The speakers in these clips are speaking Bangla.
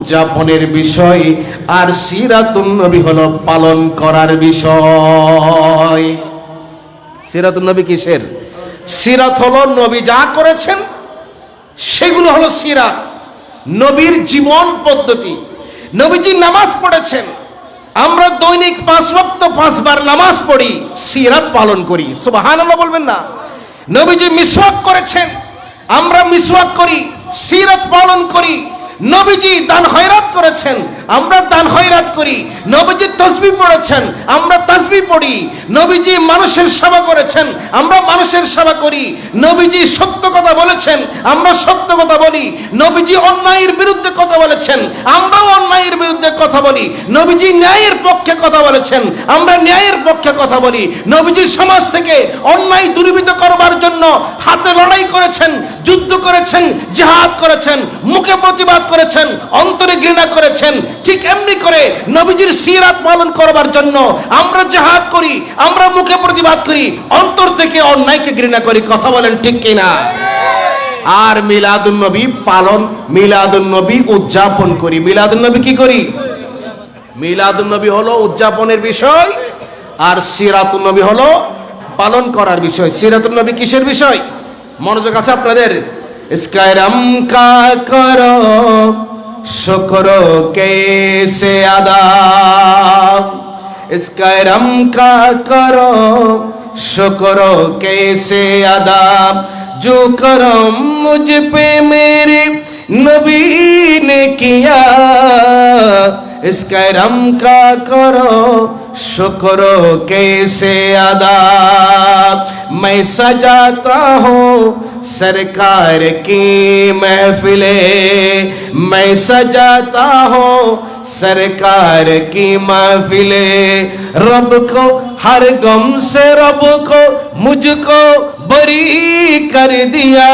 উদযাপনের বিষয়, আর সিরাতুন নবী হলো পালন করার বিষয়। সিরাতুন নবী কিসের? সিরাত হলো নবী যা করেছেন সেগুলো হলো সিরাত, নবীর জীবন পদ্ধতি। নবীজি নামাজ পড়েছেন, আমরা দৈনিক 5 ওয়াক্ত 5 বার নামাজ পড়ি, সিরাত পালন করি। সুবহানাল্লাহ বলবেন না? নবীজি মিসওয়াক করেছেন, আমরা মিসওয়াক করি, সিরাত পালন করি। নবীজি দান খয়রাত করেছেন, আমরা দান খয়রাত করি। নবীজি তাসবিহ পড়েছেন, আমরা তাসবিহ পড়ি। নবীজি মানুষের সেবা করেছেন, আমরা মানুষের সেবা করি। নবীজি সত্য কথা বলেছেন, আমরা সত্য কথা বলি। নবীজি অন্যায়ের বিরুদ্ধে কথা বলেছেন, আমরাও অন্যায়ের বিরুদ্ধে কথা বলি। নবীজি ন্যায়ের পক্ষে কথা বলেছেন, আমরা ন্যায়ের পক্ষে কথা বলি। নবীজি সমাজ থেকে অন্যায় দূরীভূত করবার জন্য হাতে লড়াই করেছেন, যুদ্ধ করেছেন, জিহাদ করেছেন, মুখে প্রতিবাদ করেছেন, অন্তরে ঘৃণা করেছেন। ঠিক এমনি করে নবীজির সিরাত পালন করবার জন্য আমরা জিহাদ করি, আমরা মুখে প্রতিবাদ করি, অন্তর থেকে অন্যায়কে ঘৃণা করি। কথা বলেন ঠিক কিনা? আর মিলাদুন নবী পালন, মিলাদুন নবী উদযাপন করি। মিলাদুন নবী কি করি? মিলাদুন নবী হলো উদযাপনের বিষয়, আর সিরাতুন নবী হলো পালন করার বিষয়। সিরাতুন নবী কিসের বিষয়? মনোযোগ আছে আপনাদের? ইসকারম কা করো শুকর कैसे अदा, इस्करम का करो शुक्र कैसे अदा, जो करम मुझ पे मेरे नबी ने किया, इस करम का करो शुक्र कैसे अदा। मैं सजाता हूँ सरकार की महफिले, मैं सजाता हूँ सरकार की महफिले, रब को हर गम से रब को मुझको बरी कर दिया,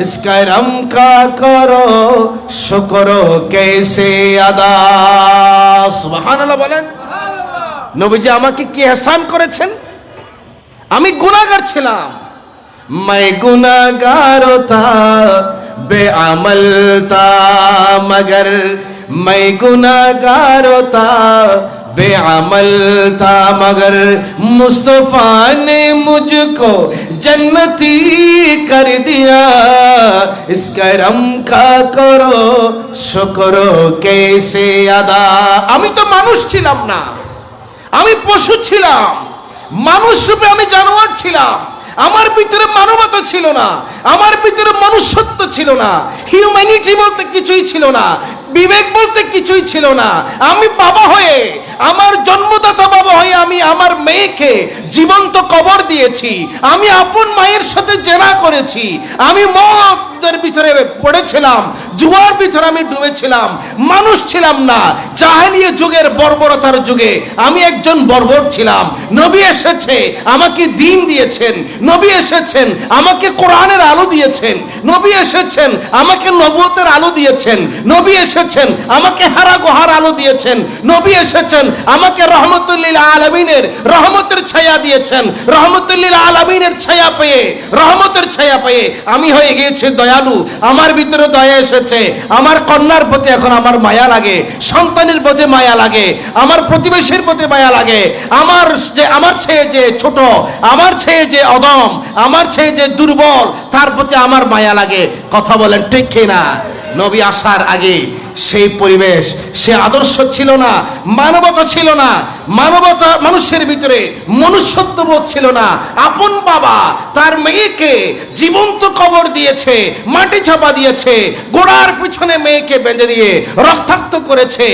इस करम का करो शुक्र कैसे अदा। सुबहानाल्लाह বলেন। নবীজি আমাকে কি ইহসান করেছেন। আমি গুনাহগার ছিলাম, मैं गुनाहगार था, बेअमल था, मगर मैं गुनाहगार था, बेअमल था, मगर मुस्तफा ने मुझको जन्नती कर दिया, इस करम का करो शुक्र कैसे अदा। আমি তো মানুষ ছিলাম না, আমি পশু ছিলাম, মানুষ রূপে আমি জানোয়ার ছিলাম। আমার ভিতরে মানবতা ছিল না, আমার ভিতরে মনুষ্যত্ব ছিল না, হিউম্যানিটি বলতে কিছুই ছিল না, বিবেক বলতে কিছুই ছিল না। আমি বাবা হয়ে, আমার জন্মদাতা বাবা হয়ে আমি আমার মেয়েকে জীবন্ত কবর দিয়েছি, আমি আপন মায়ের সাথে জেনা করেছি, আমি মদের ভিতরে পড়েছিলাম, জুয়ার ভিতরে আমি ডুবেছিলাম। মানুষ ছিলাম না। জাহেলিয়া যুগের বর্বরতার যুগে আমি একজন বর্বর ছিলাম। নবী এসেছে, আমাকে দ্বীন দিয়েছেন। নবী এসেছেন, আমাকে কোরআনের আলো দিয়েছেন। নবী এসেছেন, আমাকে নবুয়তের আলো দিয়েছেন। নবী এসেছেন, আমাকে হারা গোহার আলো দিয়েছেন। নবী এসেছেন, আমাকে রহমতুল্লিল আলামিনের রহমতের ছায়া দিয়েছেন। রহমতুল্লিল আলামিনের ছায়া পেয়ে, রহমতের ছায়া পেয়ে আমি হয়ে গিয়েছি দয়ালু। আমার ভিতরে দয়া এসেছে। আমার কন্যার প্রতি এখন আমার মায়া লাগে, সন্তানের প্রতি মায়া লাগে, আমার প্রতিবেশীর প্রতি মায়া লাগে। আমার ছেয়ে যে ছোট, আমার ছেয়ে যে অদম, আমার ছেয়ে যে দুর্বল, তার প্রতি আমার মায়া লাগে। কথা বলেন ঠিক কিনা? নবী আসার আগে সেই পরিবেশ, সে আদর্শ ছিল না, মানবতা ছিল না, মানবতা মানুষের ভিতরে মনুষ্যত্ববোধ ছিল না। আপন বাবা তার মেয়েকে জীবন্ত কবর দিয়েছে, মাটি চাপা দিয়েছে, গোড়ার পিছনে মেয়েকে বেঁধে দিয়ে রক্তাক্ত করেছে।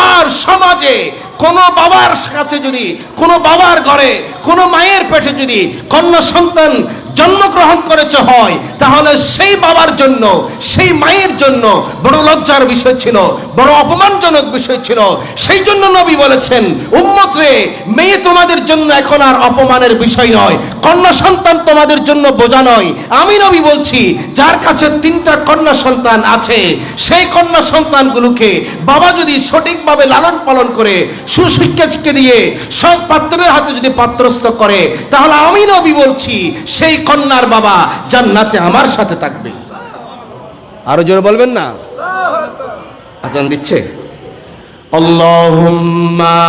আর সমাজে কোনো বাবার কাছে যদি, কোনো বাবার ঘরে, কোনো মায়ের পেটে যদি কন্যা সন্তান জন্মগ্রহণ করেছে হয়, তাহলে সেই বাবার জন্য, সেই মায়ের জন্য বড় লজ্জার বিষয় ছিল, বড় অপমানজনক বিষয় ছিল। সেই জন্য নবী বলেছেন, উম্মত রে, মেয়ে তোমাদের জন্য এখন আর অপমানের বিষয় নয়, কন্যা সন্তান তোমাদের জন্য বোঝা নয়। আমি নবী বলছি, যার কাছে 3টা কন্যা সন্তান আছে, সেই কন্যা সন্তানগুলোকে বাবা যদি সঠিকভাবে লালন পালন করে, সুশিক্ষা দিয়ে সব পাত্রের হাতে যদি পাত্রস্থ করে, তাহলে আমি নবী বলছি সেই কন্যার বাবা জান্নাতে আমার সাথে থাকবে। আরো জোরে বলবেন না? আজান দিচ্ছে। আল্লাহুম্মা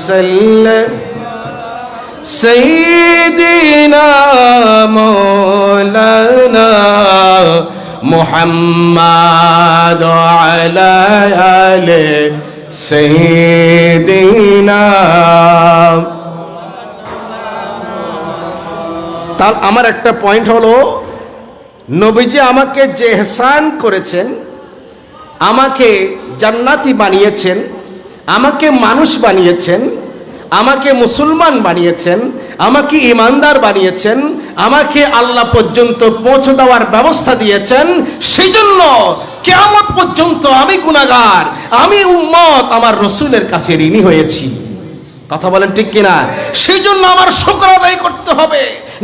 সাল্লি সাইয়্যিদিনা মাওলানা মুহাম্মাদ আলা আলি সাইয়্যিদিনা। তার আমার একটা পয়েন্ট হলো, নবীজি আমাকে যে ইহসান করেছেন, আমাকে জান্নাতি বানিয়েছেন, আমাকে মানুষ বানিয়েছেন, আমাকে মুসলমান বানিয়েছেন, আমাকে ইমানদার বানিয়েছেন, আমাকে আল্লাহ পর্যন্ত পৌঁছে দেওয়ার ব্যবস্থা দিয়েছেন। সেজন্য কিয়ামত পর্যন্ত আমি গুনাহগার, আমি উম্মত আমার রসুলের কাছে ঋণী হয়েছি। কথা বলেন ঠিক কিনা? সেই জন্য আমার শুকর আদায় করতে হবে।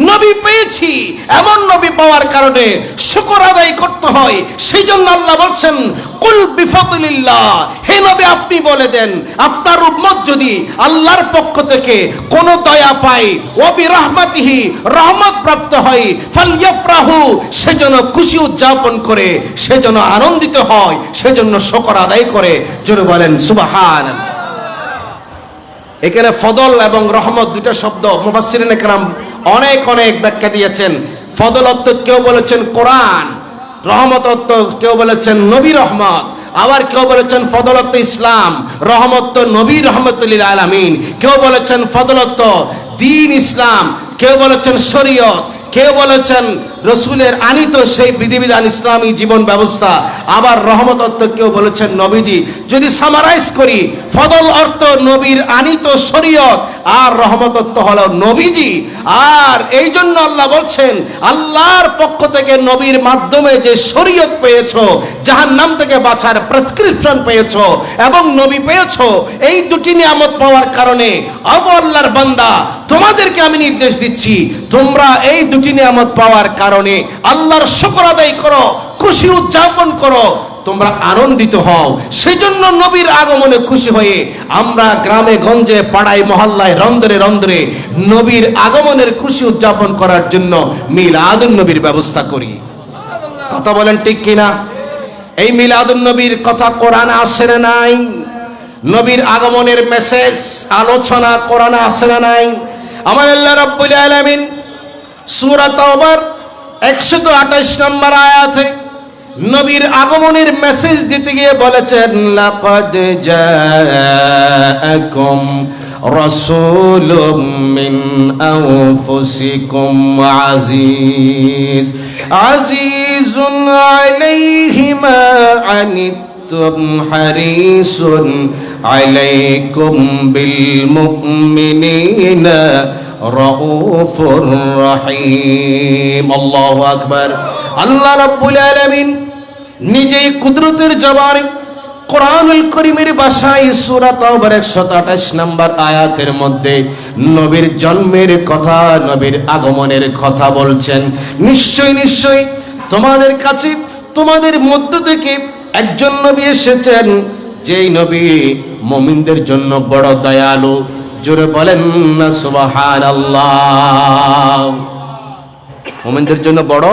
নবী পেয়েছি, এমন নবী পাওয়ার কারণে শুকর আদায় করতে হয়। সেই জন্য আল্লাহ বলছেন, কুল বিফাদলিল্লাহ, হে নবী আপনি বলে দেন, আপনার উম্মত যদি আল্লাহর পক্ষ থেকে কোন দয়া পায়, ওয়া বিরহমাতিহি, রহমত প্রাপ্ত হয়, ফালইফরাহু, সেজন্য খুশি উদযাপন করে, সেজন্য আনন্দিত হয়, সেজন্য শুকর আদায় করে। জোরে বলেন সুবহানাল্লাহ। এখানে ফদল এবং রহমত দুটো শব্দ মুফাসসিরিন ইকরাম অনেক অনেক ব্যাখ্যা দিয়েছেন। ফদল অর্থ কেউ বলেছেন কোরআন, রহমত অর্থ কেউ বলেছেন নবী রহমত, আবার কেউ বলেছেন ফদল অর্থ ইসলাম, রহমত নবী রহমতুল লিল আলামিন, কেউ বলেছেন ফদল অর্থ দ্বীন ইসলাম, কেউ বলেছেন শরীয়ত, কেউ বলেছেন রসুলের আনিত সেই বিধিবিধান ইসলামী জীবন ব্যবস্থা, আবার রহমত অর্থ কেউ বলেছেন নবীজি। যদি সামারাইজ করি, ফদল অর্থ নবীর আনিত শরীয়ত, আর রহমত অর্থ হলো নবীজি। আর এই জন্য আল্লাহ বলছেন, আল্লাহর পক্ষ থেকে নবীর মাধ্যমে যে শরীয়ত পেয়েছো, জাহান্নাম থেকে বাঁচার প্রেসক্রিপশন পেয়েছো এবং নবী পেয়েছো, এই দুটি নিয়ামত পাওয়ার কারণে আবু আল্লাহর বান্দা তোমাদেরকে আমি নির্দেশ দিচ্ছি, তোমরা এই দুটি নিয়ামত পাওয়ার কারণে আল্লাহর শুকর আদায় করো, খুশি উদযাপন করো, তোমরা আনন্দিত হও। সেজন্য নবীর আগমনে খুশি হয়ে আমরা গ্রামে গঞ্জে পাড়ায় মহল্লায় রন্ধরে রন্ধরে নবীর আগমনের খুশি উদযাপন করার জন্য মিলাদুন নবীর ব্যবস্থা করি। কথা বলেন ঠিক কিনা? এই মিলাদুন নবীর কথা কোরআনে আসে না নাই? নবীর আগমনের মেসেজ আলোচনা কোরআনে আসে না নাই? আমার আল্লাহ রাব্বুল আলামিন সূরা তাওবার 128 নম্বর আয়াতে নবীর আগমনের মেসেজ দিতে গিয়ে বলেছেন, লাকাদ জাআকুম রাসূলুম মিন আনফুসিকুম আজিজুন আলাইহি মা আনিতুম হারিসুন আলাইকুম বিল মুমিনিনা রাউফুর রহিম। আল্লাহু আকবার। আল্লাহ রাব্বুল আলামিন নিজেই কুদরতের জবানে কোরআনুল কারীমের ভাষায় সূরা তাওবার 128 নম্বর আয়াতের মধ্যে নবীর জন্মের কথা, নবীর আগমনের কথা বলছেন। নিশ্চয় নিশ্চয় তোমাদের কাছে, তোমাদের মধ্য থেকে একজন নবী এসেছেন, যেই নবী মুমিনদের জন্য বড় দয়ালু। জোরে বলেন না সুবহানাল্লাহ। মুমিনদের জন্য বড়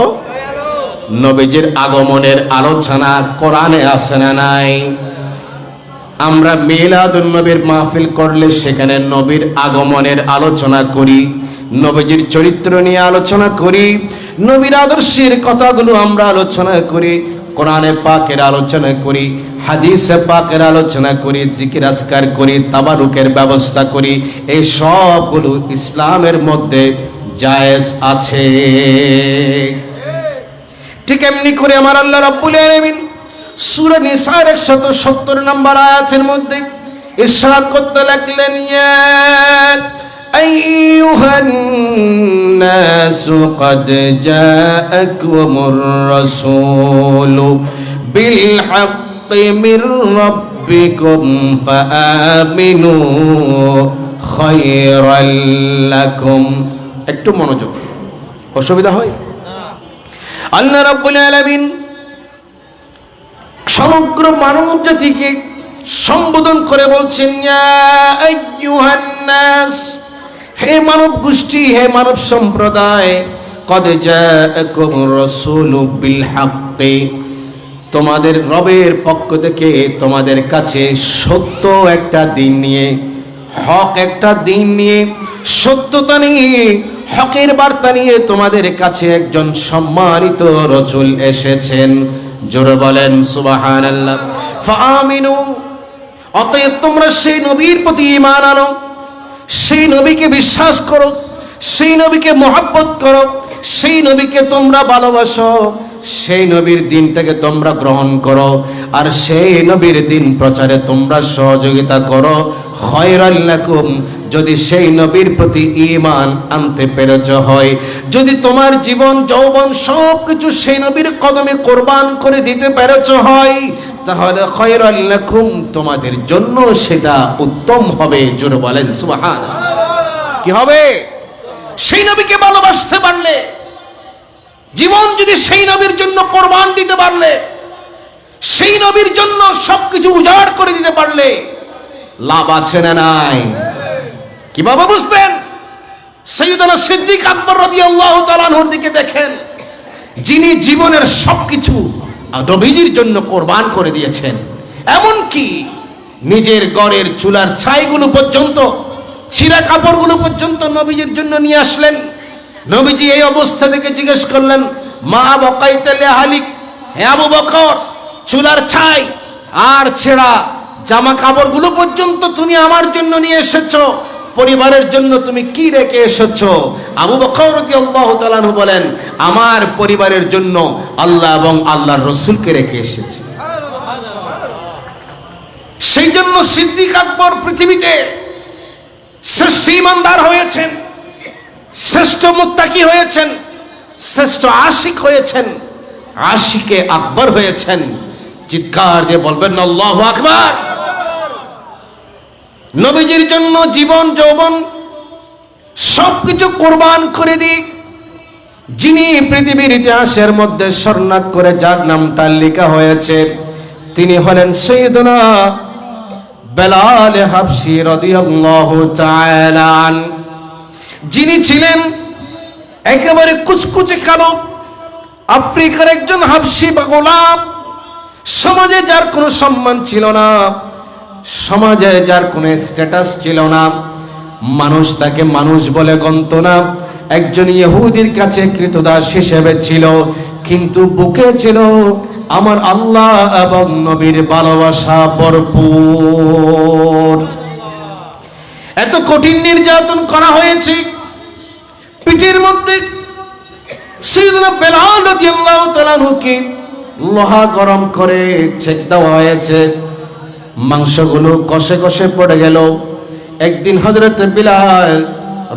নবীজির আগমনের আলোচনা কোরআনে আছে না নাই? আমরা মিলাদুন নবীর মাহফিল করলে সেখানে নবীর আগমনের আলোচনা করি, নবীজির চরিত্র নিয়ে আলোচনা করি, নবীর আদর্শের কথাগুলো আমরা আলোচনা করি, কোরআনে পাকের আলোচনা করি, হাদিসে পাকের আলোচনা করি, জিকির আজকার করি, তাবারুকের ব্যবস্থা করি। এই সবগুলো ইসলামের মধ্যে জায়েজ আছে। ঠিক এমনি করে আমার আল্লাহ রাব্বুল আলামিন সূরা নিসার 170 নম্বর আয়াতের মধ্যে ইরশাদ করতে লাগলেন, ইয়া আইয়ুহান নাসু ক্বাদ জাআকুমুর রাসূলু বিল হাক্কি মির রাব্বিকুম ফাআমিনু খায়রাল লাকুম। একটু মনোযোগ, অসুবিধা হয়? আল্লাহ রাব্বুল আলামিন সমগ্র মানব জাতিকে সম্বোধন করে বলছেন, ইয়া আইয়ুহান নাস, হে মানব গোষ্ঠী, হে মানব সম্প্রদায়, ক্বাদ জাআকুমুর রাসূলু বিল হাক্কি, তোমাদের রবের পক্ষ থেকে তোমাদের কাছে সত্য একটা দিন নিয়ে, হক একটা দিন নিয়ে, সত্যতা নিয়ে, হকের বার্তা নিয়ে তোমাদের কাছে একজন সম্মানিত রাসূল এসেছেন। জোরে বলেন সুবহানাল্লাহ। ফাআমিনু, অতএব তোমরা সেই নবীর প্রতি ঈমান আনো, সেই নবীকে বিশ্বাস করো, সেই নবীকে মহব্বত করো, সেই নবীকে তোমরা ভালোবাসো, সেই নবীর দিনটাকে তোমরা গ্রহণ করো, আর সেই নবীর দিন প্রচারে তোমরা সহযোগিতা করো। খায়রাল লাকুম, যদি সেই নবীর প্রতি ঈমান আনতে পেরেছ হয়, যদি তোমার জীবন যৌবন সবকিছু সেই নবীর কদমে কোরবান করে দিতে পেরেছ হয়, তাহলে খায়রাল লাকুম, তোমাদের জন্য সেটা উত্তম হবে। জোরে বলেন সুবহানাল্লাহ। কি হবে? সেই নবীকে ভালোবাসতে পারলে, জীবন যদি সেই নবীর জন্য কোরবান দিতে পারলে, সেই নবীর জন্য সবকিছু উজাড় করে দিতে পারলে লাভ আছে না নাই? কিভাবে বুঝবেন? সাইয়েদনা সিদ্দিক আকবর রাদিয়াল্লাহু তাআলা আনহুর দিকে দেখেন, যিনি জীবনের সবকিছু নবীজির জন্য কোরবান করে দিয়েছেন। এমন কি নিজের ঘরের চুলার ছাইগুলো পর্যন্ত, ছিঁড়া কাপড়গুলো পর্যন্ত নবীজির জন্য নিয়ে আসলেন। নবীজি এই অবস্থা থেকে জিজ্ঞেস করলেন, মা বকাইতে লিআহলিক, হে আবু বকর, চুলার ছাই আর ছেঁড়া জামা কাপড়গুলো পর্যন্ত তুমি আমার জন্য নিয়ে এসেছো, পরিবারের জন্য তুমি কি রেখে এসেছো? আবু বকর রাদিয়াল্লাহু তাআলা আনহু বলেন, আমার পরিবারের জন্য আল্লাহ এবং আল্লাহর রাসূলকে রেখে এসেছি। সেই জন্য সিদ্দিক আকবর পৃথিবীতে শ্রেষ্ঠ ঈমানদার হয়েছেন, শ্রেষ্ঠ মুত্তাকি হয়েছেন, শ্রেষ্ঠ আশিক হয়েছেন, আশিকে আকবর হয়েছেন। চিৎকার দিয়ে বলবেন আল্লাহু আকবার। নবীজির জন্য জীবন যৌবন সবকিছু কোরবান করে দিই, যিনি পৃথিবীর ইতিহাসের মধ্যে স্বর্ণাক্ষরে যার নামটা লেখা হয়েছে, তিনি হলেন সাইয়েদনা বেলাল হাবশী রাদিয়াল্লাহু তাআলা আনহু, যিনি ছিলেন একেবারে কুচকুচে কালো আফ্রিকার একজন হাবশী বা গোলাম। সমাজে যার কোনো সম্মান ছিল না, সমাজে যার কোনো স্ট্যাটাস ছিল না, মানুষ তাকে মানুষ বলে গণত না, একজন ইহুদির কাছে কৃতদাস হিসেবে ছিল, কিন্তু বুকে ছিল আমার আল্লাহ এবং নবীর ভালোবাসা ভরপুর। এত কঠিন নির্যাতন করা হয়েছে, পিঠের মধ্যে সাইয়েদনা বেলাল রাদিয়াল্লাহু তাআলা আনহুকে লোহা গরম করে ছেক দেওয়া হয়েছে, মাংসগুলো কষে কষে পড়ে গেল। একদিন হযরত বিলাল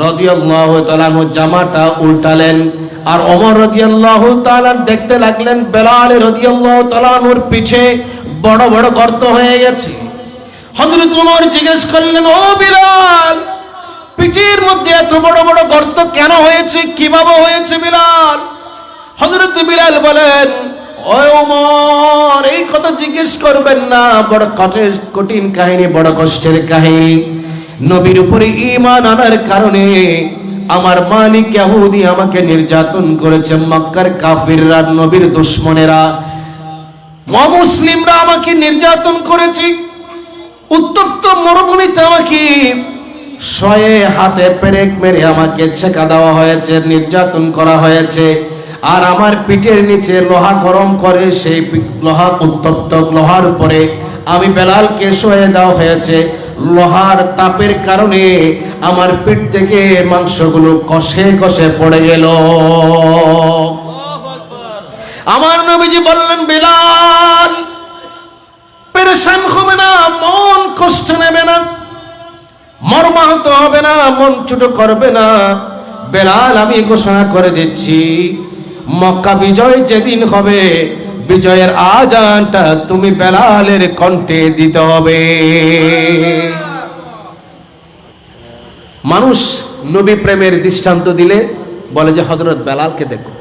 রাদিয়াল্লাহু তাআলা আনহু জামাটা উল্টালেন, আর ওমর রাদিয়াল্লাহু তাআলা দেখতে লাগলেন বেলাল রাদিয়াল্লাহু তাআলা আনহুর পিঠে বড় বড় গর্ত হয়ে গেছে। হযরত ওমর জিজ্ঞেস করলেন, ও বিলাল, পিঠের মধ্যে এত বড় বড় গর্ত কেন হয়েছে, কিভাবে হয়েছে বিলাল? হযরত বিলাল বলেন, ও ওমর, এই কথা জিজ্ঞেস করবেন না, বড় কঠিন কাহিনী, বড় কষ্টের কাহিনী। নবীর উপরে ঈমান আনার কারণে আমার মালিক ইহুদি আমাকে নির্যাতন করেছে, মক্কার কাফিররা, নবীর দুশমনেরা, অমুসলিমরা আমাকে নির্যাতন করেছে। উত্তপ্ত মরুভূমিতে আমাকে শয়ে হাতে পেরেক মেরে আমাকে ছেকা দেওয়া হয়েছে, নির্যাতন করা হয়েছে। আর আমার পিঠের নিচে লোহা গরম করে সেই লোহা, উত্তপ্ত লোহার উপরে আমি বেলালকে শোয়ে দেওয়া হয়েছে। লোহার তাপের কারণে আমার পিঠ থেকে মাংসগুলো কষে কষে পড়ে গেল। আমার নবীজি বললেন, বেলাল, পেরেশান হবে না, মন কষ্ট নেবে না, মর্মাহত হবে না, মন ছোট করবে না। বেলাল, আমি ঘোষণা করে দিচ্ছি, মক্কা বিজয় যেদিন হবে, বিজয়ের আজানটা তুমি বেলালের কণ্ঠে দিতে হবে। মানুষ নবী প্রেমের দৃষ্টান্ত দিলে বলে যে হযরত বেলালকে দেখো।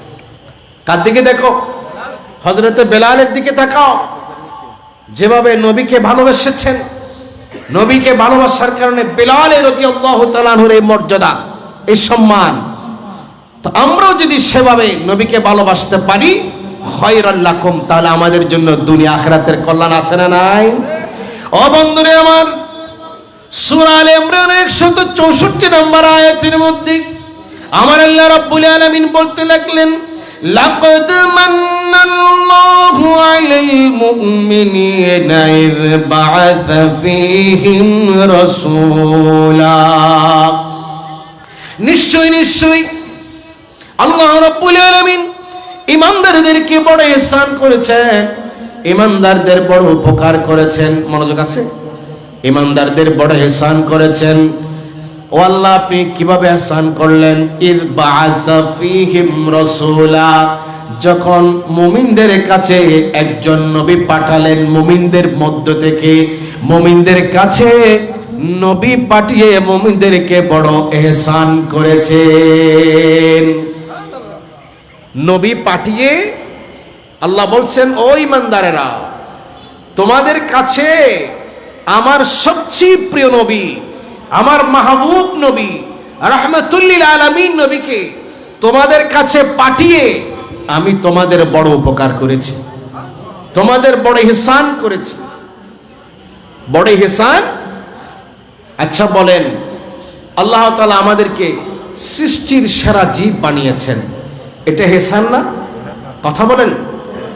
কার দিকে দেখো? হযরত বেলালের দিকে তাকাও। যেভাবে নবীকে ভালোবেসেছেন, নবীকে ভালোবাসার কারণে বেলাল রাদিয়াল্লাহু তাআলা আনহুর এই মর্যাদা, এই সম্মান। তো আমরাও যদি সেভাবে নবীকে ভালোবাসতে পারি, খায়রাল লাকুম, তাহলে আমাদের জন্য দুনিয়া আখিরাতের কল্যাণ আছে না নাই? ও বন্ধুরে আমার, সূরা আলে ইমরান 164 নম্বর আয়াতের মধ্যে আমার আল্লাহ রাব্বুল আলামিন বলতে লাগলেন, লাকাদ মান্নাল্লাহু আলাল মুমিনিনা ইয বাআসা ফীহিম রাসূলা। নিশ্চয় নিশ্চয় আল্লাহ রাব্বুল আলামিন ঈমানদারদেরকে বড় ইহসান করেছেন, ঈমানদারদের বড় উপকার করেছেন। মনোযোগ আছে? ঈমানদারদের বড় ইহসান করেছেন। ও আল্লাহ, আপনি কিভাবে ইহসান করলেন? ইয বাআসা ফীহিম রাসূলা, যখন মুমিনদের কাছে একজন নবী পাঠালেন, মুমিনদের মধ্য থেকে মুমিনদের কাছে নবী পাঠিয়ে মুমিনদেরকে বড় ইহসান করেছেন। নবী পাঠিয়ে আল্লাহ বলছেন, ও ঈমানদারেরা, তোমাদের কাছে আমার সবচেয়ে প্রিয় নবী, আমার মাহবুব নবী, রাহমাতুল লিল আলামিন নবীকে তোমাদের কাছে পাঠিয়ে আমি তোমাদের বড় উপকার করেছি, তোমাদের বড় ইহসান করেছি। বড় ইহসান? আচ্ছা বলেন, আল্লাহ তাআলা আমাদেরকে সৃষ্টির সেরা জীব বানিয়েছেন, এটা ইহসান না? কথা বলেন,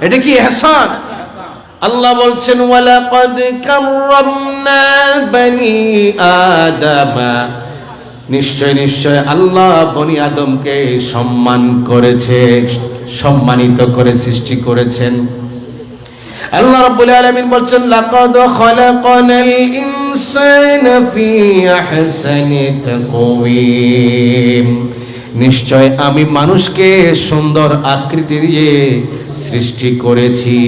এটা কি ইহসান? আল্লাহ বলছেন, ওয়ালাকাদ কাররামনা বনি আদম, নিশ্চয় নিশ্চয় আল্লাহ বনি আদমকে সম্মান করেছে, সম্মানিত করে সৃষ্টি করেছেন। আল্লাহ রাব্বুল আলামিন বলছেন, লাকাদ খালাকনাল ইনসানা ফি আহসানি তাকওয়িম, নিশ্চয় আমি মানুষকে সুন্দর আকৃতি দিয়ে সৃষ্টি করেছি।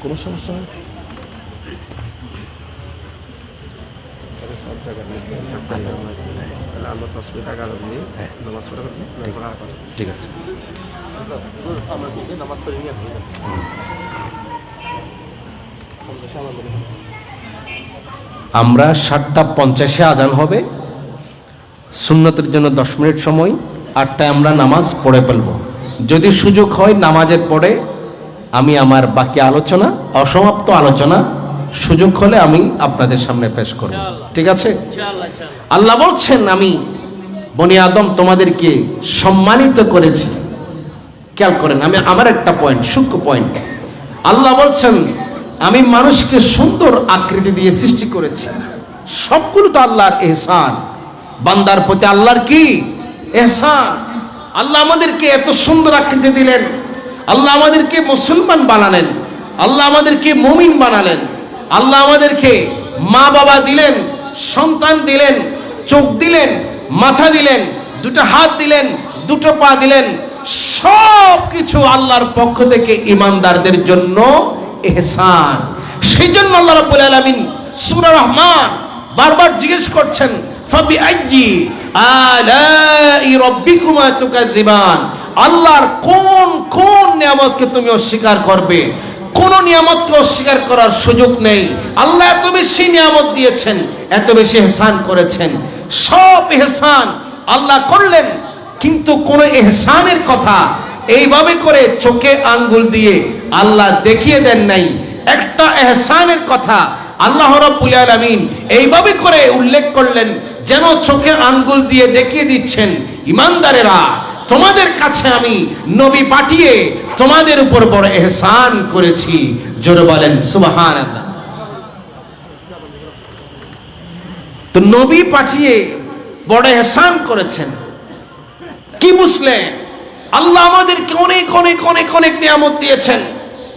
কোন সমস্যা? ঠিক আছে, আমরা 7:50 আজান হবে, সুন্নতের জন্য 10 মিনিট সময়, 8টায় আমরা নামাজ পড়ে ফেলব। যদি সুযোগ হয় নামাজের পরে আমি আমার বাকি আলোচনা, অসমাপ্ত আলোচনা সুযোগ হলে আমি আপনাদের সামনে পেশ করব, ঠিক আছে? আল্লাহ বলছেন, আমি বনি আদম তোমাদেরকে সম্মানিত করেছি। খেয়াল করেন, আমি আমার একটা পয়েন্ট, সূক্ষ্ম পয়েন্ট। আল্লাহ বলছেন, আমি মানুষকে সুন্দর আকৃতি দিয়ে সৃষ্টি করেছি। সবগুলো তো আল্লাহর ইহসান। বান্দার প্রতি আল্লাহর কি ইহসান? আল্লাহ আমাদেরকে এত সুন্দর আকৃতি দিলেন, আল্লাহ আমাদেরকে মুসলমান বানালেন, আল্লাহ আমাদেরকে মুমিন বানালেন, আল্লাহ আমাদেরকে মা বাবা দিলেন, সন্তান দিলেন, চোখ দিলেন, মাথা দিলেন, দুটো হাত দিলেন, দুটো পা দিলেন। সব কিছু আল্লাহর পক্ষ থেকে ঈমানদারদের জন্য ইহসান। সেই জন্য আল্লাহ রাব্বুল আলামিন সূরা রহমান বারবার জিজ্ঞেস করছেন, ফাবিআইয়ি আলাই রাব্বিকুমা তুকাযিবান, আল্লাহর কোন কোন নিয়ামতকে তুমি অস্বীকার করবে? কোন নিয়ামতকে অস্বীকার করার সুযোগ নেই। আল্লাহ এত বেশি নিয়ামত দিয়েছেন, এত বেশি ইহসান করেছেন, সব ইহসান আল্লাহ করলেন, কিন্তু কোন ইহসানের কথা এইভাবে করে চোখে আঙ্গুল দিয়ে আল্লাহ দেখিয়ে দেন নাই। একটা ইহসানের কথা আল্লাহ রাব্বুল আলামিন এইভাবে করে উল্লেখ করলেন, যেন চোখে আঙ্গুল দিয়ে দেখিয়ে দিচ্ছেন, ঈমানদারেরা, তোমাদের কাছে আমি নবী পাঠিয়ে তোমাদের উপর বড় ইহসান করেছি। জোরে বলেন সুবহানাল্লাহ। তো নবী পাঠিয়ে বড় ইহসান করেছেন। কি বুঝলেন? আল্লাহ আমাদেরকে অনেক অনেক অনেক অনেক নিয়ামত দিয়েছেন।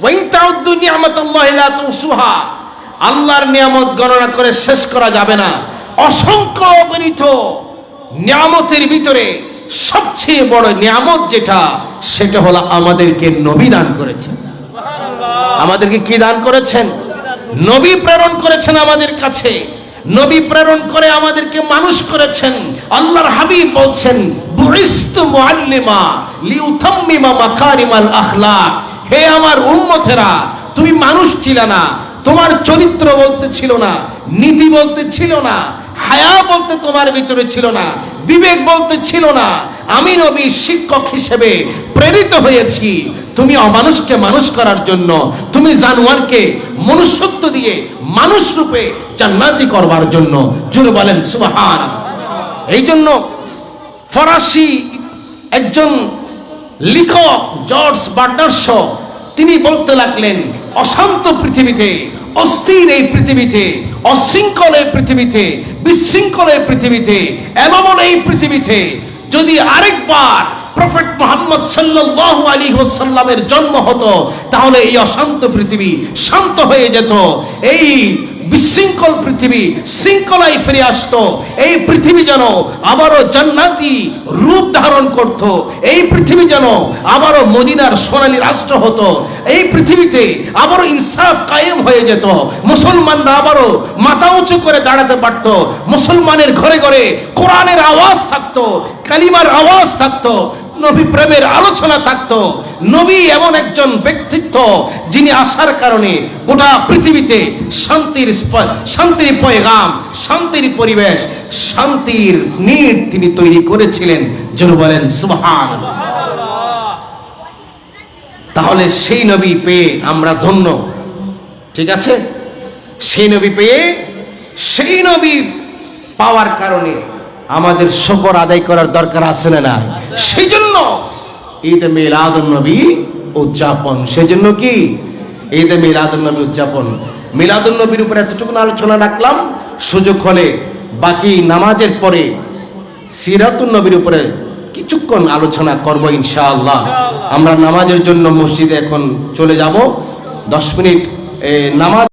ওয়া ইন তাউদ্দু নি'মাতাল্লাহি লা তুহসুহা, আল্লাহর নিয়ামত গণনা করে শেষ করা যাবে না। অসংখ্য অগণিত নিয়ামতের ভিতরে সবচেয়ে বড় নিয়ামত যেটা, সেটা হলো আমাদেরকে নবী দান করেছেন। আমাদেরকে কি দান করেছেন? নবী প্রেরণ করেছেন আমাদের কাছে। নবী প্রেরণ করে আমাদেরকে মানুষ করেছেন। আল্লাহর হাবিব বলছেন, বুইস্তু মুআল্লিমা লিউতাম্মিমা মাকারিমাল আখলাক, হে আমার উম্মতেরা, তুমি মানুষ ছিলে না, তোমার চরিত্র বলতে ছিল না, নীতি বলতে ছিল না, হায়া বলতে তোমার ভিতরে ছিল না, বিবেক বলতে ছিল না। আমি নবী শিক্ষক হিসেবে প্রেরিত হয়েছি তুমি অমানুষকে মানুষ করার জন্য, তুমি জানোয়ারকে মনুষ্যত্ব দিয়ে মানুষ রূপে জান্নাতি করবার জন্য। জুড়ে বলেন সুবহানাল্লাহ। এই জন্য ফরাসি একজন লেখক জর্জ বার্নার্ড শ তিনি বলতে লাগলেন, অশান্ত পৃথিবীতে, অস্থির এই পৃথিবীতে, অশৃঙ্খল এই পৃথিবীতে, বিশৃঙ্খল এই পৃথিবীতে, এমন এই পৃথিবীতে যদি আরেকবার প্রফেট মুহাম্মদ সাল্লাল্লাহু আলাইহি ওয়াসাল্লামের জন্ম হতো, তাহলে এই অশান্ত পৃথিবী শান্ত হয়ে যেত, এই বিশৃঙ্খল পৃথিবী শৃঙ্খলায় ফিরে আসতো, এই পৃথিবী যেন আবারও জান্নাতি রূপ ধারণ করত, এই পৃথিবী যেন আবারও মদিনার সোনালী রাষ্ট্র হতো, এই পৃথিবীতে আবারও ইনসাফ কায়েম হয়ে যেত, মুসলমানরা আবারও মাথা উঁচু করে দাঁড়াতে পারত, মুসলমানের ঘরে ঘরে কোরআনের আওয়াজ থাকতো, কালিমার আওয়াজ থাকতো, নবী প্রেমের আলোচনা থাকতো। নবী এমন একজন ব্যক্তিত্ব যিনি আসার কারণে গোটা পৃথিবীতে শান্তির পয়গাম, শান্তির পরিবেশ, শান্তির নীড় তিনি তৈরি করেছিলেন। জোরে বলেন সুবহানাল্লাহ। তাহলে সেই নবী পেয়ে আমরা ধন্য, ঠিক আছে? সেই নবী পেয়ে, সেই নবী পাওয়ার কারণে আমাদের শুকর আদায় করার দরকার আছে না নাই? সেই জন্য ঈদ মিলাদুন নবী উদযাপন। সেই জন্য কি ঈদ মিলাদুন নবী উদযাপন। মিলাদুন নবীর উপরে এতটুকু আলোচনা রাখলাম, সুযোগ হলে বাকি নামাজের পরে সিরাতুন নবীর উপরে কিছুক্ষণ আলোচনা করব ইনশাআল্লাহ। আমরা নামাজের জন্য মসজিদে এখন চলে যাব, 10 মিনিট নামাজ